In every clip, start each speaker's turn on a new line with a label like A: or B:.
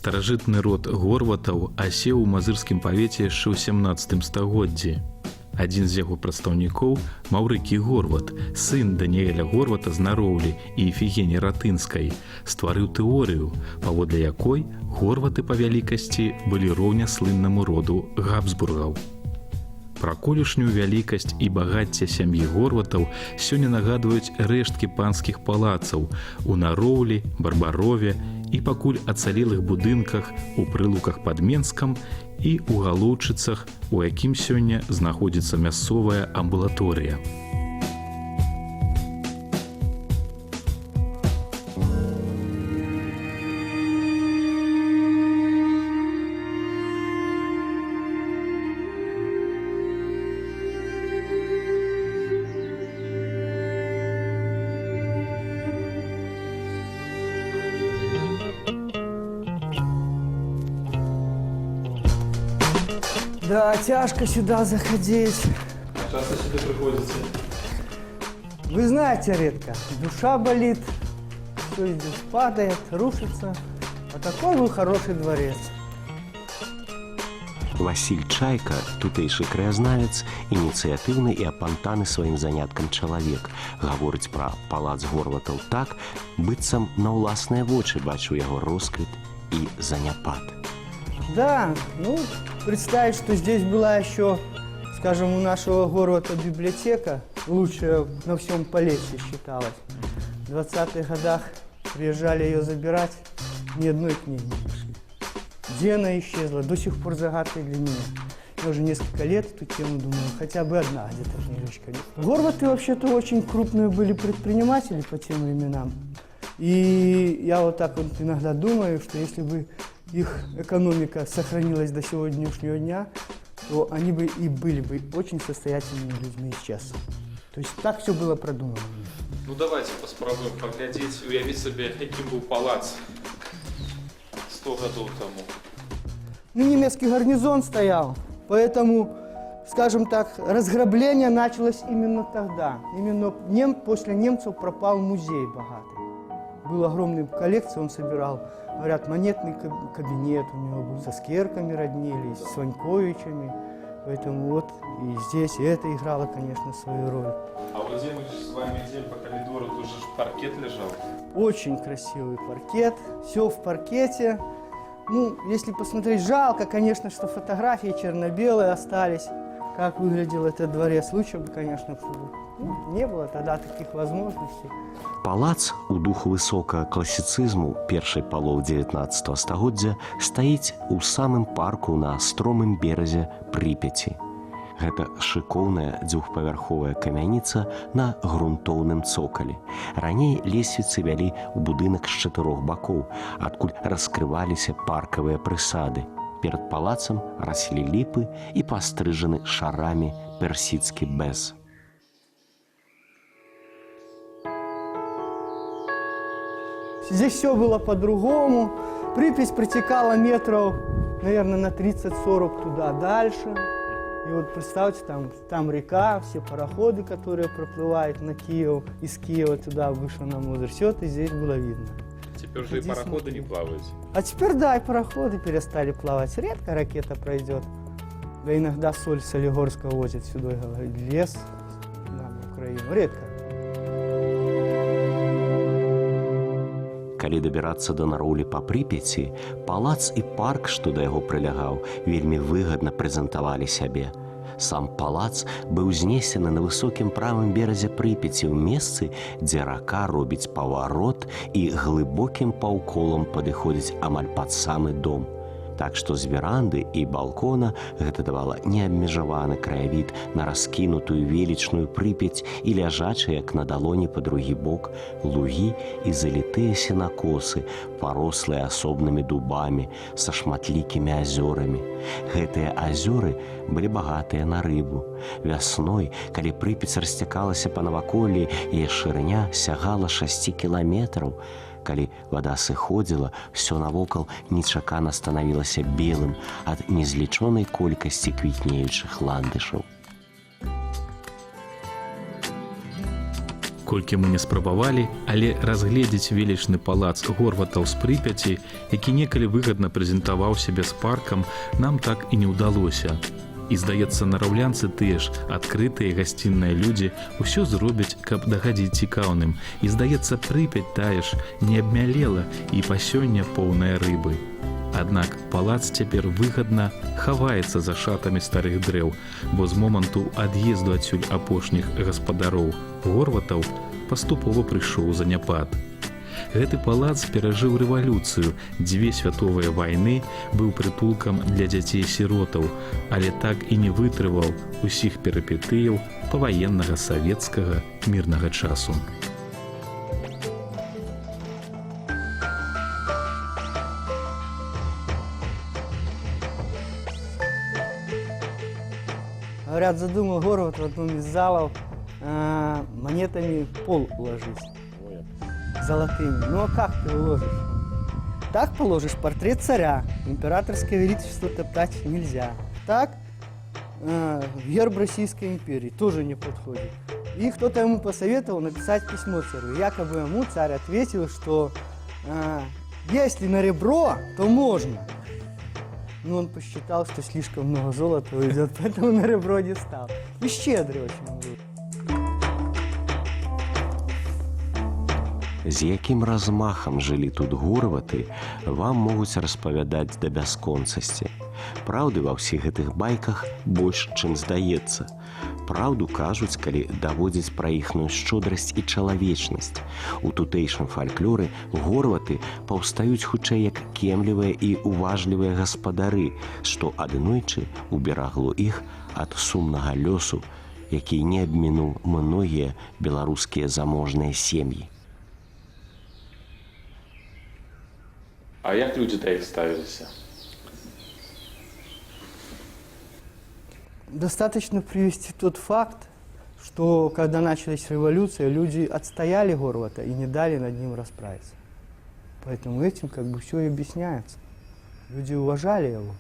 A: Старажытны род горватаў асеў у мазырскім павеце яшчэ ў 17 стагоддзі. Адзін з яго прадстаўнікоў, Маўрыкі Горват, сын Даніэля Горвата з Нароўлі і Ефігені Ратынскай, стварыў тэорыю, паводле якой горваты па вялікасці былі роўня слыннаму роду Габсбургаў. Пра колішнюю вялікасць і багацце сям'і горватаў сёння нагадваюць рэшткі панскіх палацаў у Нароўлі, Барбарове і пакуль ацалелых будынках у прылуках пад Менскам і ў Галоўчыцах, у якім сёння знаходзіцца мясцовая амбулаторыя.
B: Да, тяжко сюда заходить.
A: Часто сюда приходите?
B: Вы знаете, редко. Душа болит, все здесь падает, рушится. А такой был хороший дворец.
C: Васіль Чайка, тутэйшы краязнавец, ініцыятыўны і апантаны сваім заняткам чалавек, гаворыць пра палац горватаў так, быццам на ўласныя вочы бачыў яго росквіт і заняпад.
B: Да, ну, представить, что здесь была еще, скажем, у нашего Горвата библиотека, лучшая на всем Полесье считалась. В 20-х годах приезжали ее забирать, ни одной книги не нашли. Где она исчезла, до сих пор загадкой для меня. Я уже несколько лет эту тему думаю, хотя бы одна где-то книжечка. Горваты вообще-то очень крупные были предприниматели по тем временам. И я вот так вот иногда думаю, что если бы их экономика сохранилась до сегодняшнего дня, то они бы и были бы очень состоятельными людьми сейчас. То есть так все было продумано.
A: Ну давайте паспрабуем паглядзець, уявіць сабе, якім быў палац 100 гадоў таму.
B: Ну, немецкий гарнизон стоял, поэтому, скажем так, разграбление началось именно тогда. Именно после немцев пропал музей богатый. Был огромный коллекция, он собирал, говорят, монетный кабинет у него был, со Скерками роднились, с Ваньковичами. Поэтому вот и здесь и это играло, конечно, свою роль.
A: А вот где мы с вами идем по коридору, тут же паркет лежал.
B: Очень красивый паркет, все в паркете. Ну, если посмотреть, жалко, конечно, что фотографии черно-белые остались, как выглядел этот дворец. Лучше бы, конечно, чтобы не было тогда таких возможностей.
C: Палац у духу высокага класіцызму першай паловы 19 стагоддзя стаіць у самым парку на стромым беразе Прыпяці. Гэта шыкоўная дзвюхпавярховая камяніца на грунтоўным цокалі. Раней лесвіцы вялі ў будынак з 4 бакоў, адкуль раскрываліся паркавыя прысады. Перад палацам раслі ліпы і пастрыжаны шарамі персідскі бэз.
B: Здесь все было по-другому. Припять протекала метров, наверное, на 30-40 туда дальше. И вот представьте, там река, все пароходы, которые проплывают на Киев, из Киева туда выше на Мозырь. Все это здесь было видно.
A: Теперь же и пароходы не плавают.
B: А теперь, да, и пароходы перестали плавать. Редко ракета пройдет. Да иногда соль с Солигорска возят сюда, лес в Украину. Редко.
C: Калі дабірацца да Нароўлі па Прыпяці, палац і парк, што да яго прылягаў, вельмі выгадна прэзентавалі сябе. Сам палац быў знесены на высокім правым беразе Прыпяці ў месцы, дзе рака робіць паварот і глыбокім паўколам падыходзіць амаль пад самы дом. Так што з веранды і балкона гэта давала неабмежаваны краявід на раскінутую велічную Прыпяць і ляжачыя, як на далоні па другі бок, лугі і залітыя сенакосы, парослыя асобнымі дубамі, са шматлікімі азёрамі. Гэтыя азёры былі багатыя на рыбу. Вясной, калі Прыпяць расцякалася па наваколлі, яе шырыня сягала 6 кіламетраў. Калі вада сыходзіла, все навокал нечакана станавілася белым ад незлічонай колькасці квітнеючых ландышаў.
A: Колькі мы не спрабавалі, але разгледзець велічны палац Горватаў з Прыпяці, які некалі выгадна прэзентаваў сябе з паркам, нам так і не ўдалося. І, здаецца, нараўлянцы тыя ж адкрытыя гасцінныя людзі ўсё зробяць, каб дагадзіць цікаўным. І, здаецца, Прыпяць тая ж не абмялела і па сёння поўная рыбы. Аднак палац цяпер выгадна хаваецца за шатамі старых дрэў, бо з моманту ад'езду адсюль апошніх гаспадароў Горватаў паступова прыйшоў заняпад. Гэты палац перажыў рэвалюцыю, 2 святовыя вайны, быў прытулкам для дзяцей-сіротаў, але так і не вытрываў усіх перыпетыяў паваеннага савецкага мірнага часу.
B: Говорят, задумал Горват в одном из залов монетами пол уложить. Золотыми. Ну а как ты уложишь? Так положишь портрет царя. Императорское величество топтать нельзя. Так герб Российской империи тоже не подходит. И кто-то ему посоветовал написать письмо царю. Якобы ему царь ответил, что если на ребро, то можно. Но он посчитал, что слишком много золота уйдет, поэтому на ребро не стал. И щедрый очень был.
C: З якім размахам жылі тут Горваты, вам могуць распавядаць да бясконцасці. Праўды ва ўсіх гэтых байках больш, чым здаецца. Праўду кажуць, калі даводзяць пра іхную шчодрасць і чалавечнасць. У тутэйшым фальклоры Горваты паўстаюць хутчэй як кемлівыя і уважлівыя гаспадары, што аднойчы уберагло іх ад сумнага лёсу, які не абмінуў многія беларускія заможныя сем'і.
A: А як людзі да іх ставіліся?
B: Достаточно привести тот факт, что когда началась революция, люди отстояли Горвата и не дали над ним расправиться. Поэтому этим как бы все и объясняется. Люди уважали его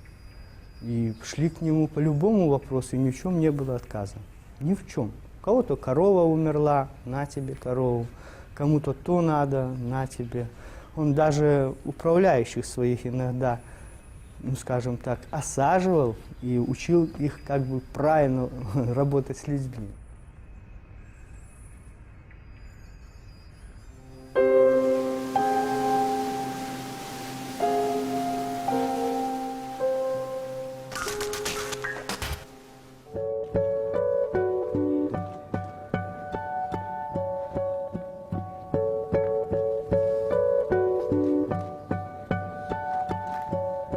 B: и шли к нему по любому вопросу, и ни в чем не было отказано. Ни в чем. У кого-то корова умерла, на тебе корову, кому-то то надо, на тебе. Он даже управляющих своих иногда, ну, скажем так, осаживал и учил их как бы правильно работать с людьми.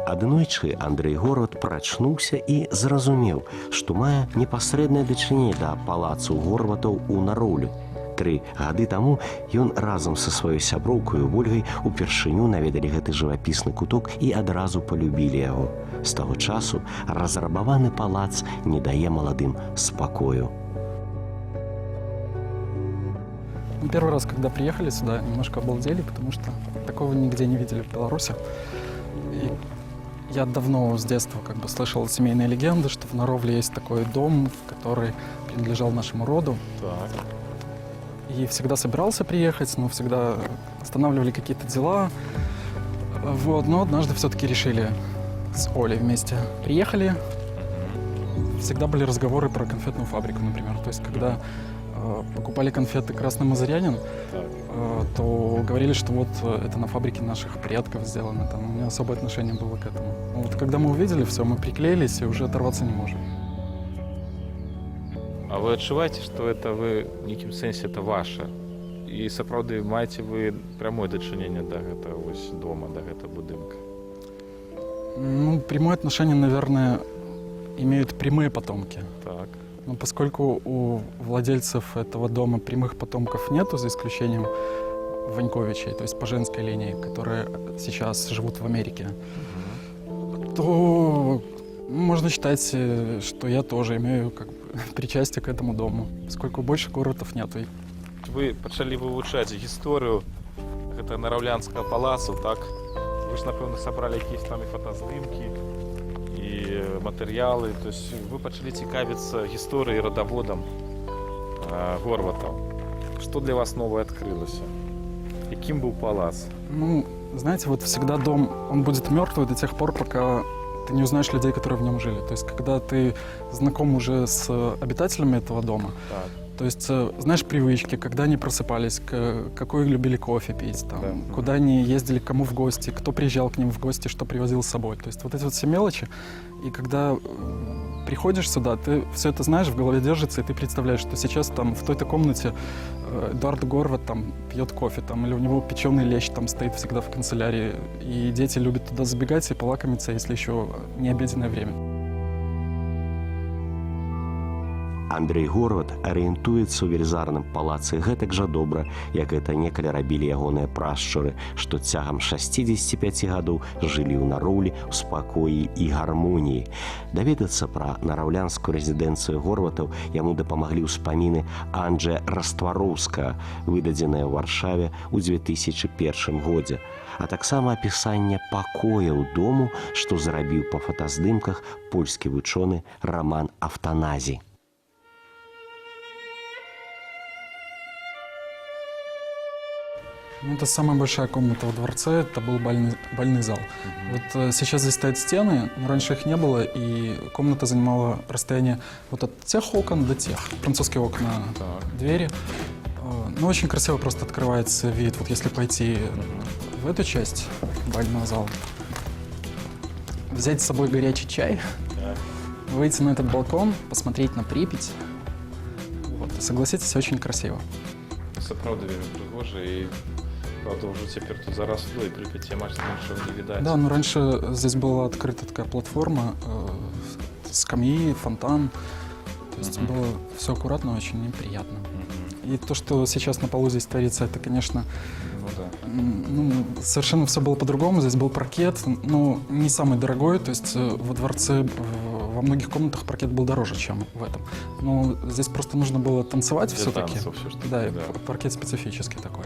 C: Аднойчы Андрэй Горват прачнуўся і зразумеў, што мае непасрэднае дачыненне да палацу Горватаў у Нароўлі. 3 гады таму ён разам са сваёй сяброўкаю Вольгай упершыню наведалі гэты жывапісны куток і адразу палюбілі яго. З таго часу разрабаваны палац не дае маладым спакою.
D: Первый раз, когда приехали сюда, немножко обалдели, потому что такого нигде не видели в Беларуси. И я давно с детства как бы слышал семейные легенды, что в Наровле есть такой дом, который принадлежал нашему роду.
A: Так.
D: И всегда собирался приехать, но всегда останавливали какие-то дела. Вот, но однажды все-таки решили с Олей вместе. Приехали, всегда были разговоры про конфетную фабрику, например. То есть, когда покупали конфеты «Красный Мазырянин», то говорили, что вот это на фабрике наших предков сделано. Там у меня особое отношение было к этому. Вот когда мы увидели все, мы приклеились и уже оторваться не можем.
A: А вы адчуваеце, што это вы ў нейкім сэнсе это ваша? І сапраўды маеце вы прамое дачыненне да гэтага вось дома, да гэтага будынка?
D: Ну, прямое отношение, наверное, имеют прямые потомки.
A: Так.
D: Но поскольку у владельцев этого дома прямых потомков нету, за исключением Ваньковичей, то есть по женской линии, которые сейчас живут в Америке, то можно считать, что я тоже имею как бы причастие к этому дому, поскольку больше Горватов нету.
A: Вы пачалі вывучаць гісторыю гэтага нараўлянскага палацу, так? Вы ж, напэўна, сабралі якісь там і фотаздымкі, і матэрыялы, то есть вы пачалі цікавіцца гісторыяй, радаводам Горватаў. Что для вас новое открылось? Каким был палац?
D: Ну, знаете, вот всегда дом, он будет мертвый до тех пор, пока ты не узнаешь людей, которые в нем жили. То есть, когда ты знаком уже с обитателями этого дома,
A: Так.
D: то есть, знаешь привычки, когда они просыпались, какой любили кофе пить, там,
A: Да.
D: куда они ездили, к кому в гости, кто приезжал к ним в гости, что привозил с собой. То есть, вот эти вот все мелочи. И когда приходишь сюда, ты все это знаешь, в голове держится, и ты представляешь, что сейчас там в той-то комнате Эдуард Горват там пьет кофе, там, или у него печеный лещ там стоит всегда в канцелярии, и дети любят туда забегать и полакомиться, если еще не обеденное время.
C: Андрей Горват арыентуецца ў велізарным палацы гэтак жа добра, як гэта некалі рабілі ягоныя прашчуры, што цягам 65 гадоў жылі ў Нароўлі ў спакоі і гармоніі. Даведацца пра нараўлянскую рэзідэнцыю Горватаў яму дапамаглі ўспаміны Анджэя Раствароўскага, выдадзеныя ў Варшаве ў 2001 годзе, а таксама апісанне пакояў дому, што зрабіў па фотаздымках польскі вучоны Роман Афтаназі.
D: Ну, это самая большая комната во дворце, это был бальный зал. Вот сейчас здесь стоят стены, но раньше их не было, и комната занимала расстояние вот от тех окон до тех. Французские окна, двери. Ну, очень красиво просто открывается вид. Вот если пойти в эту часть бального зала, взять с собой горячий чай, выйти на этот балкон, посмотреть на Припять. Вот, согласитесь, очень красиво.
A: Сапраўды вельмі прыгожа, і правда уже цяпер тут заросло, і Припяти амаль нічого не видать.
D: Да, но раньше здесь была открыта такая платформа, скамьи, фонтан. То есть было все аккуратно, очень неприятно. И то, что сейчас на полу здесь творится, это, конечно,
A: Ну да.
D: ну, совершенно все было по-другому. Здесь был паркет, ну, не самый дорогой, то есть во дворце во многих комнатах паркет был дороже, чем в этом. Но здесь просто нужно было танцевать
A: Для
D: все-таки.
A: танцев всё-таки,
D: Да, и
A: да.
D: паркет специфический такой.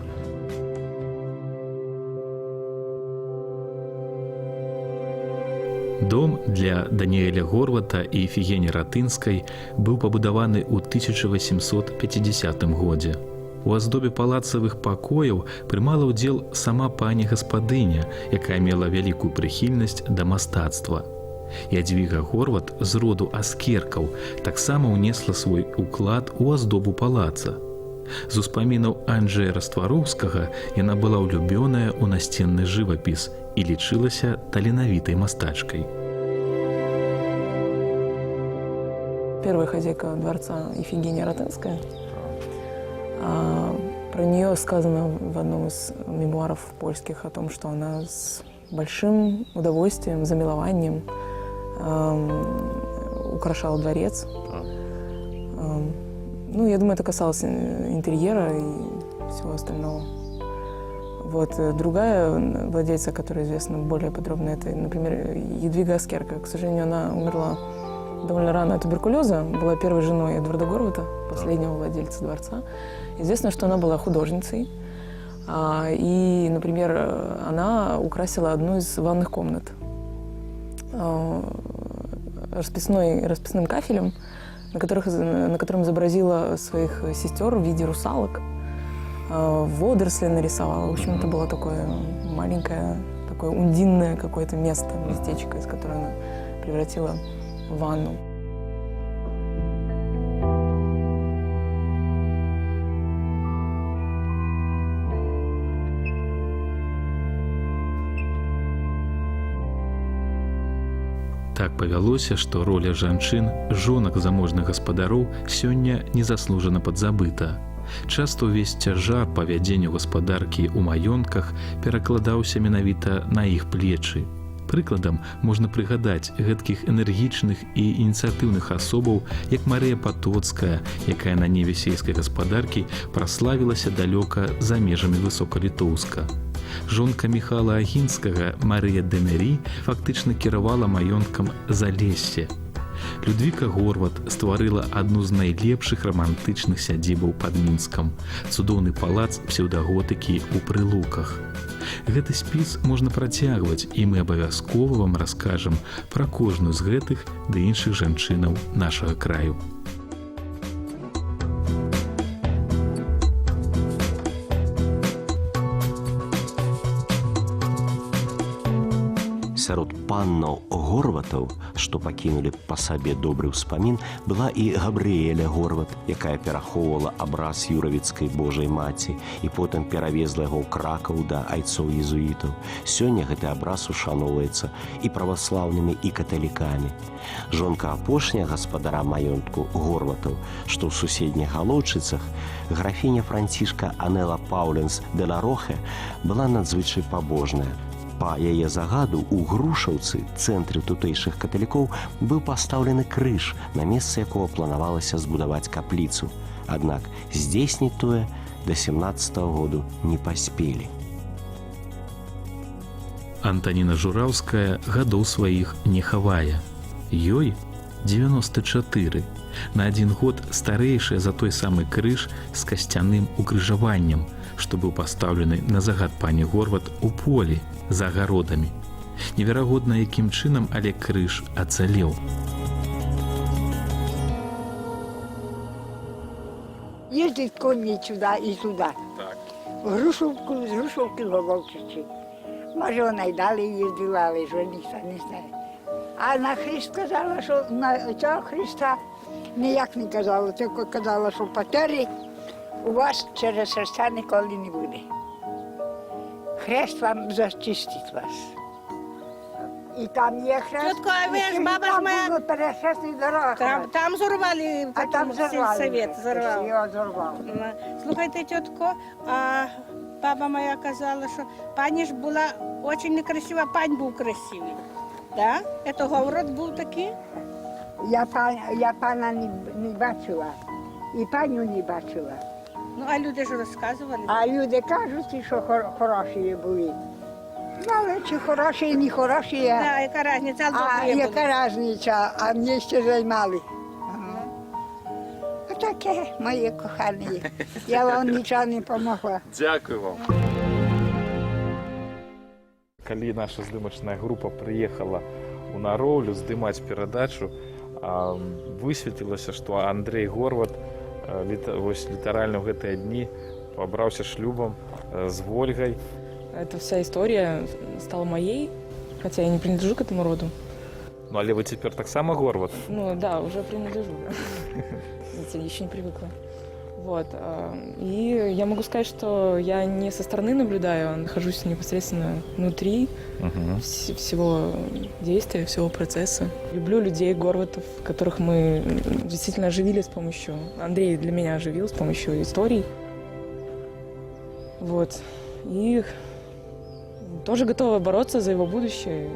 A: Дом для Даніэля Горвата і Ефігені Ратынскай быў пабудаваны ў 1850 годзе. У аздобе палацавых пакояў прымала ўдзел сама пані гаспадыня, якая мела вялікую прыхільнасць да мастацтва. Ядвіга Горват з роду аскеркаў таксама ўнесла свой уклад у аздобу палаца. З успамінаў Анджэя Раствароўскага яна была ўлюбёная ў насценны жывапіс і лічылася таленавітай мастачкай.
E: Первая хозяйка дворца Ефигения Ратынская. Про нее сказано в одном из мемуаров польских о том, что она с большим удовольствием, замилованием украшала дворец. Ну, я думаю, это касалось интерьера и всего остального. Вот. Другая владельца, которая известна более подробно, это, например, Едвига Аскерка. К сожалению, она умерла довольно рано от туберкулеза, была первой женой Эдварда Горвата, последнего владельца дворца. Известно, что она была художницей. И, например, она украсила одну из ванных комнат расписным кафелем, на котором изобразила своих сестер в виде русалок. Водоросли нарисовала. В общем, это было такое маленькое, такое ундинное какое-то место, местечко, из которого она превратила в ванну.
A: Так павялося, што роля жанчын, жонак заможных гаспадароў сёння незаслужана падзабыта. Часта ўвесь цяжар па вядзенню гаспадаркі ў маёнтках перакладаўся менавіта на іх плечы. Прыкладам можна прыгадаць гэткіх энергічных і ініцыятыўных асобаў, як Марыя Патоцкая, якая на ніве сельскай гаспадаркі праславілася далёка за межамі Высокалітоўска. Жонка Міхала Агінскага Марыя Денері фактычна кіравала маёнткам Залессе. Людвіка Горват стварыла адну з найлепшых рамантычных сядзібаў пад Мінскам – цудоўны палац псеўдаготыкі ў Прылуках. Гэты спіс можна працягваць, і мы абавязкова вам раскажам пра кожную з гэтых ды іншых жанчынаў нашага краю.
C: Сярод паннаў Горватаў, што пакінулі па сабе добры ўспамін, была і Габрыэля Горват, якая перахоўвала абраз юравіцкай Божай маці і потым перавезла яго ў Кракаў да айцоў езуітаў. Сёння гэты абраз ушаноўваецца і праваслаўнымі, і каталікамі. Жонка апошняя гаспадара маёнтку Горватаў, што ў суседніх Галоўчыцах, графіня Францішка Анела Паўленс де ла Рохе, была надзвычай пабожная. Па яе загаду ў Грушаўцы, цэнтры тутэйшых каталікоў, быў пастаўлены крыж, на месцы якога планавалася збудаваць капліцу. Аднак здзейсніць тое да 17-го году не паспелі.
A: Антаніна Жураўская гадоў сваіх не хавае. Ёй 94. На 1 год старэйшая за той самы крыж з касцяным укрыжаваннем, што быў пастаўлены на загад пані Горват у полі за агародамі. Неверагодна, якім чынам, але крыж ацалеў.
F: Ездить коні сюди і туди. В Грушовку, з Грушовки в Голчичі. Може, вона й далі їздила, але ж ніхто не знає. А на Христ казала, що на цього Христа ніяк не казала, тільки казала, що потери у вас через Христа ніколи не буде. Хрест вам зачистить вас. І там є хрест,
G: Тітко, а ви ж,
F: і
G: баба ж
F: там
G: моя-
F: було перехресний дорога.
G: Там зорвали,
F: А там зарвали.
G: сельсовет зорвав.
F: Його зорвав.
G: Слухайте, тітко, а баба моя казала, що пані ж була дуже некрасива, пань був красивий. Да? Це говорот був такий?
F: Я пана не бачила, і паню не бачила.
G: Ну, а люди ж розказували.
F: А люди кажуть, що хороші були. Ну, але чи хороші, не хороші,
G: Да, яка різниця, але
F: а
G: добрі були.
F: яка різниця, а мені ще займали. Ага. А таке, мої кохані, я вам нічого не помогла.
H: Дякую вам. Калі наша здымачная група прыехала ў Нароўлю здымаць перадачу, высветлілася, што Андрей Горват вось літаральна ў гэтыя дні пабраўся шлюбам з Вольгай.
E: Эта вся история стала моей, хотя я не принадлежу к этому роду.
H: Ну, але вы цяпер таксама Горват?
E: Ну да, уже принадлежу. Я еще не привыкла. Вот. И я могу сказать, что я не со стороны наблюдаю, а нахожусь непосредственно внутри всего действия, всего процесса. Люблю людей, Горватов, которых мы действительно оживили с помощью... Андрей для меня оживил с помощью историй. Вот. И тоже готова бороться за его будущее.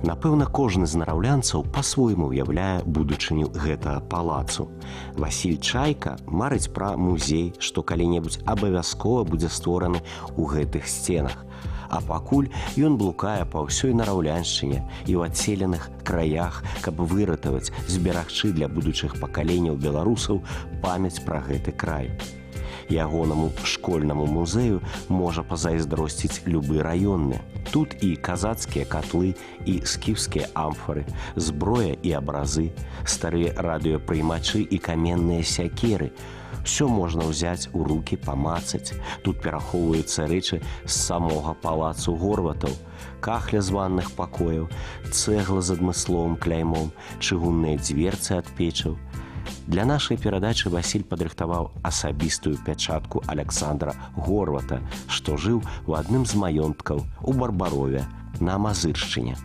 C: Напэўна, кожны з нараўлянцаў па-свойму ўяўляе будучыню гэтага палацу. Васіль Чайка марыць пра музей, што калі-небудзь абавязкова будзе створаны ў гэтых сценах. А пакуль ён блукае па ўсёй нараўляншчыне і ў адселеных краях, каб выратаваць, зберагчы для будучых пакаленняў беларусаў памяць пра гэты край. Ягонаму школьнаму музею можа пазайздросціць любы раённы. Тут і казацкія катлы, і скіфскія амфары, зброя і абразы, старыя радыёпрыймачы і каменныя сякеры. Всё можна ўзяць у рукі, памацаць. Тут перахоўваюцца рэчы з самога палацу Горватаў, кахля з ванных пакояў, цэгла з адмысловым кляймом, чыгунныя дзверцы ад печаў. Для нашай перадачы Васіль падрыхтаваў асабістую пячатку Аляксандра Горвата, што жыў у адным з маёнткаў у Барбарове на Мазыршчыне.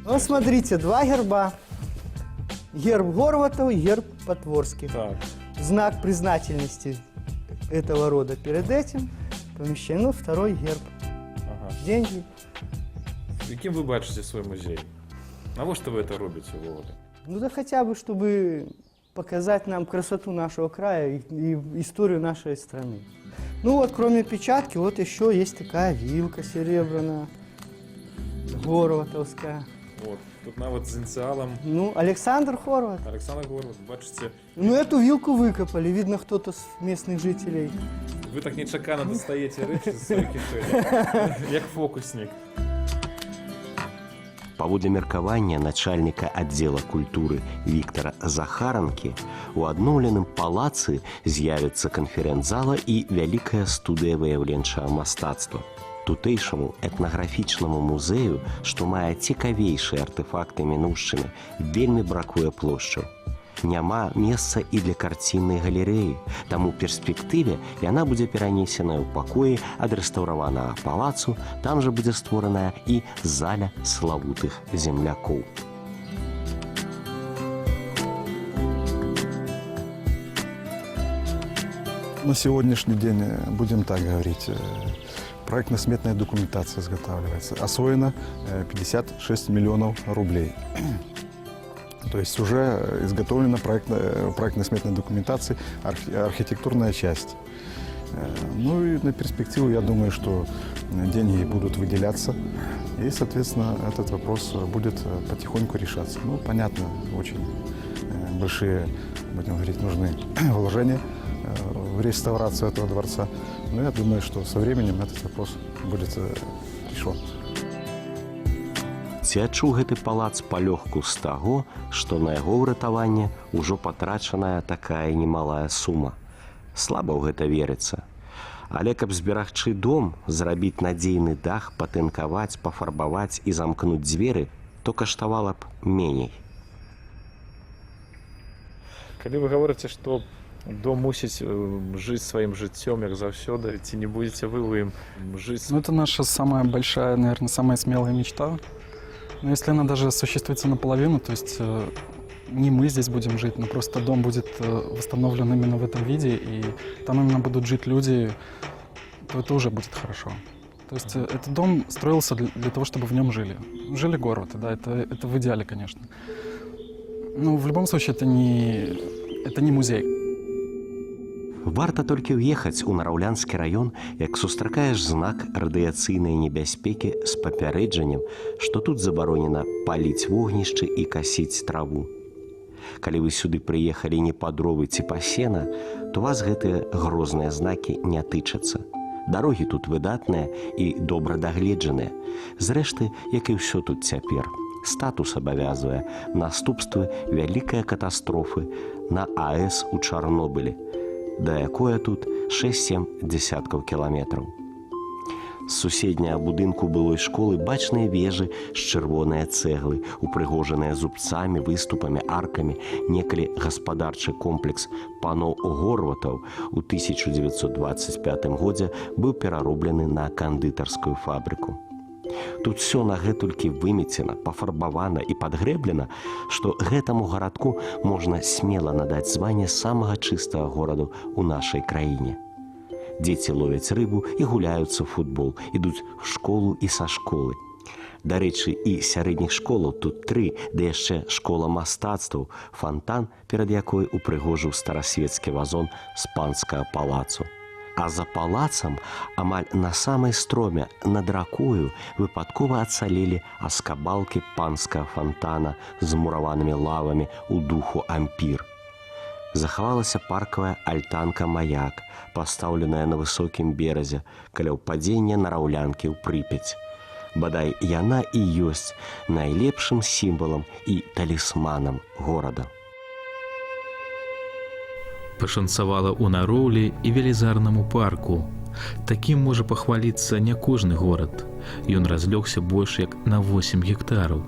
B: Вот смотрите, 2 герба. Герб Горватов, герб Потворских.
H: Так.
B: Знак признательности этого рода перед этим помещено 2-й герб.
H: Ага.
B: Деньги.
H: Яким ви бачите свой музей? Навошта ви це робите ввогуле?
B: Ну да хотя бы, чтобы показать нам красоту нашего края и историю нашей страны. Ну вот, кроме печатки, вот еще есть такая вилка серебряная, горватовская.
H: От, тут навіть з ініціалом
B: Ну, Александр Хорват.
H: Олександр Горват, бачите,
B: Ну, эту вилку выкопали, видно, кто-то с местных жителей.
H: ви так нечакано достаєте речі з своїх кишень, як фокусник.
C: Паводле меркавання начальніка аддзела культуры Віктара Захаранкі, у адноўленым палацы з'явіцца канферэнц-зала і вялікая студыя выяўленчага мастацтва. Тутэйшаму этнаграфічнаму музею, што мае цікавейшыя артэфакты мінуўшчыны, вельмі бракуе плошчаў. Няма месца і для карціннай галерэі, таму ў перспектыве яна будзе перанесеная ў пакоі адрэстаўраванага палацу, там жа будзе створаная і заля славутых землякоў.
I: На сегодняшний день, будем так говорить, проектно-сметная документация изготавливается. Освоено 56 миллионов рублей. То есть уже изготовлена проектно-сметная документация, архитектурная часть. Ну и на перспективу, я думаю, что деньги будут выделяться. И, соответственно, этот вопрос будет потихоньку решаться. Ну, понятно, очень большие, будем говорить, нужны вложения в реставрацию этого дворца. Но я думаю, что со временем этот вопрос будет решен.
C: Ці адчуў гэты палац палёгку з таго, што на яго ўратаванне ўжо патрачаная такая немалая сума. Слаба ў гэта верыцца. Але каб зберагчы дом, зрабіць надзейны дах, патынкаваць, пафарбаваць і замкнуць дзверы, то каштавала б меней.
H: Калі вы гаворыце, што дом мусіць жыць сваім жыццём, як заўсёды, ці не будзеце вы ім жыць?
D: Ну, это наша самая большая, наверное, самая смелая мечта. Но если она даже осуществится наполовину, то есть не мы здесь будем жить, но просто дом будет восстановлен именно в этом виде, и там именно будут жить люди, то это уже будет хорошо. То есть этот дом строился для того, чтобы в нем жили. Жили горваты, да, это в идеале, конечно. Но в любом случае это не музей.
C: Варта толькі ўехаць у Нараўлянскі раён, як сустракаеш знак радыяцыйнай небяспекі з папярэджаннем, што тут забаронена паліць вогнішчы і касіць траву. Калі вы сюды прыехалі не па дровы ці па сена, то вас гэтыя грозныя знакі не тычацца. Дарогі тут выдатныя і добра дагледжаныя. Зрэшты, як і ўсё тут цяпер. Статус абавязвае наступствы вялікай катастрофы на АЭС у Чарнобылі, да якое тут 6-7 дзесяткаў кіламетраў. З суседняга будынку былой школы бачныя вежы з чырвоныя цэглы, упрыгожаныя зубцамі, выступамі, аркамі. Некалі гаспадарчы комплекс паноў Горватаў у 1925 годзе быў перароблены на кандытарскую фабрыку. Тут все нагэтулькі вымецена, пафарбавана і падгрэблена, што гэтаму гарадку можна смела надаць званне самага чыстага гораду ў нашай краіне. Дзеці ловяць рыбу і гуляюцца ў футбол, ідуць в школу і са школы. Дарэчы, і сярэдніх школаў тут 3, ды яшчэ школа мастацтваў, фантан, перад якой упрыгожыў старасвецкі вазон з панскага палацу. А за палацам, амаль на самай строме, над ракою, выпадкова ацалелі аскабалкі панскага фантана з мураванымі лавамі ў духу ампір. Захавалася паркавая альтанка-маяк, пастаўленая на высокім беразе, каля ўпадзення Нараўлянкі ў Прыпяць. Бадай, яна і ёсць найлепшым сімвалам і талісманам горада.
A: Пашанцавала ў Нароўлі і велізарнаму парку. Такім можа пахваліцца не кожны горад. Ён разлёгся больш як на 8 гектараў.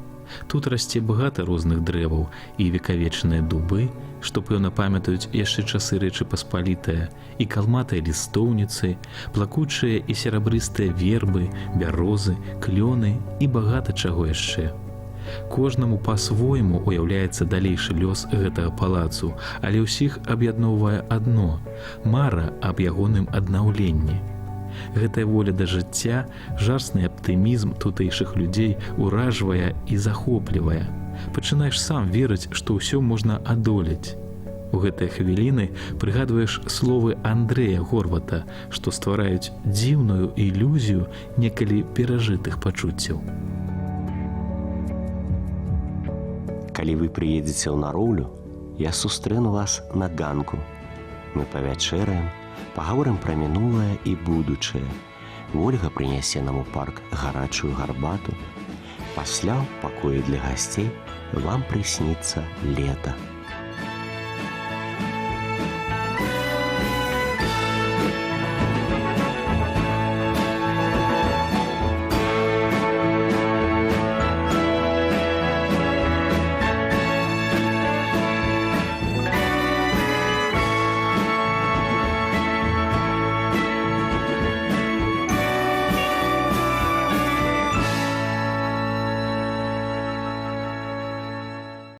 A: Тут расце багата розных дрэваў і векавечныя дубы, што пэўна памятаюць яшчэ часы Рэчы Паспалітае, і калматыя лістоўніцы, плакучыя і серабрыстыя вербы, бярозы, клёны і багата чаго яшчэ. Кожнаму па-свойму уяўляецца далейшы лёс гэтага палацу, але ўсіх аб'ядноўвае адно – мара аб ягоным аднаўленні. Гэтая воля да жыцця, жарсны аптымізм тутэйшых людзей уражвае і захоплівае. Пачынаеш сам верыць, што ўсё можна адолець. У гэтыя хвіліны прыгадваеш словы Андрэя Горвата, што ствараюць дзіўную ілюзію некалі перажытых пачуццяў.
C: Калі вы прыедзеце ў Нароўлю, я сустрэну вас на ганку. Мы павячэраем, пагаворым пра мінулае і будучае. Вольга прынясе нам у парк гарачую гарбату. Пасля ў пакоі для гасцей вам прысніцца лета.